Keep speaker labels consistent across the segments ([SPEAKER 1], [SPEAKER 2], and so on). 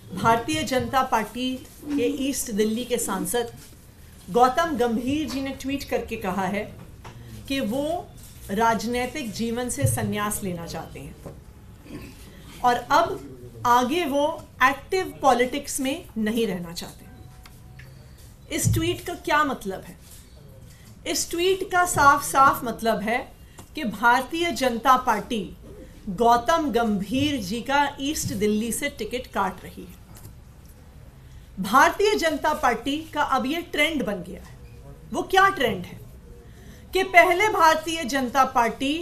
[SPEAKER 1] Bharatiya Janata party के east Delhi के सांसद गौतम गंभीर जी ने ट्वीट करके कहा है कि वो राजनीतिक जीवन से संन्यास लेना चाहते हैं और अब आगे वो एक्टिव पॉलिटिक्स में नहीं रहना चाहते। इस ट्वीट का क्या मतलब है? इस ट्वीट का साफ साफ मतलब है कि भारतीय जनता पार्टी गौतम गंभीर जी का ईस्ट दिल्ली से टिकट काट रही है। भारतीय जनता पार्टी का अब ये ट्रेंड बन गया है। वो क्या ट्रेंड है कि पहले भारतीय जनता पार्टी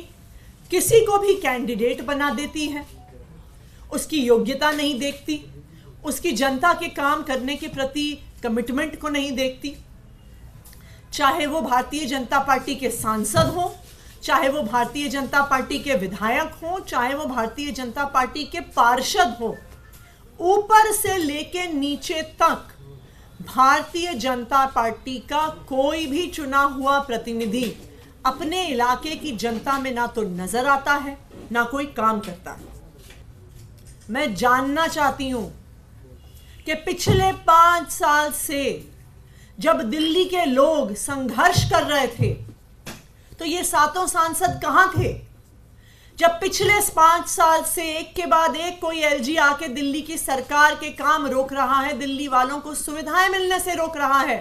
[SPEAKER 1] किसी को भी कैंडिडेट बना देती है, उसकी योग्यता नहीं देखती, उसकी जनता के काम करने के प्रति कमिटमेंट को नहीं देखती, चाहे वो भारतीय जनता पार्टी के सांसद हो, चाहे वो भारतीय जनता पार्टी के विधायक हो, चाहे वो भारतीय जनता पार्टी के पार्षद हो, ऊपर से लेके नीचे तक भारतीय जनता पार्टी का कोई भी चुना हुआ प्रतिनिधि अपने इलाके की जनता में ना तो नजर आता है ना कोई काम करता है। मैं जानना चाहती हूं कि पिछले 5 साल से जब दिल्ली के लोग संघर्ष कर रहे थे तो ये सातों सांसद कहां थे? जब पिछले 5 साल से एक के बाद एक कोई एलजी आके दिल्ली की सरकार के काम रोक रहा है, दिल्ली वालों को सुविधाएं मिलने से रोक रहा है,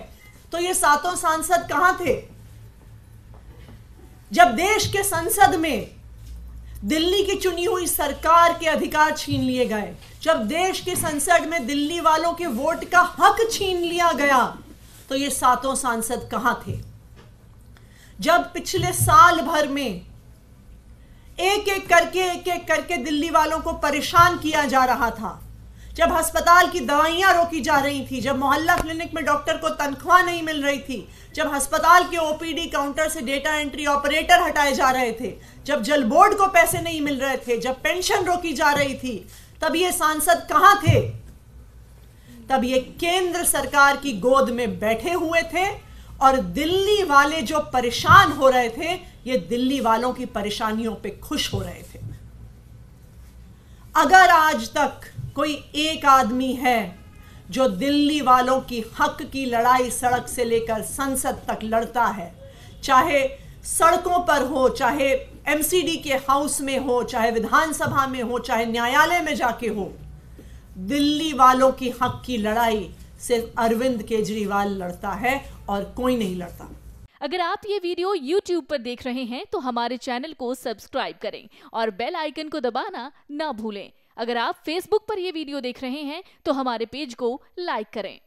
[SPEAKER 1] तो ये सातों सांसद कहां थे? जब देश के संसद में दिल्ली की चुनी हुई सरकार के अधिकार छीन लिए गए, जब देश के संसद में दिल्ली वालों के वोट का हक छीन लिया गया, तो ये सातों सांसद कहां थे? जब पिछले साल भर में एक एक करके दिल्ली वालों को परेशान किया जा रहा था, जब अस्पताल की दवाइयां रोकी जा रही थी, जब मोहल्ला क्लिनिक में डॉक्टर को तनख्वाह नहीं मिल रही थी, जब अस्पताल के ओपीडी काउंटर से डेटा एंट्री ऑपरेटर हटाए जा रहे थे, जब जल बोर्ड को पैसे नहीं मिल रहे थे, जब पेंशन रोकी जा रही थी, तब ये सांसद कहां थे? तब ये केंद्र सरकार की गोद में बैठे हुए थे और दिल्ली वाले जो परेशान हो रहे थे, ये दिल्ली वालों की परेशानियों पे खुश हो रहे थे। अगर आज तक कोई एक आदमी है जो दिल्ली वालों की हक की लड़ाई सड़क से लेकर संसद तक लड़ता है, चाहे सड़कों पर हो, चाहे एमसीडी के हाउस में हो, चाहे विधानसभा में हो, चाहे न्यायालय में जाके हो, दिल्ली वालों की हक की लड़ाई सिर्फ अरविंद केजरीवाल लड़ता है और कोई नहीं लड़ता।
[SPEAKER 2] अगर आप ये वीडियो YouTube पर देख रहे हैं तो हमारे चैनल को सब्सक्राइब करें और बेल आइकन को दबाना ना भूलें। अगर आप Facebook पर ये वीडियो देख रहे हैं तो हमारे पेज को लाइक करें।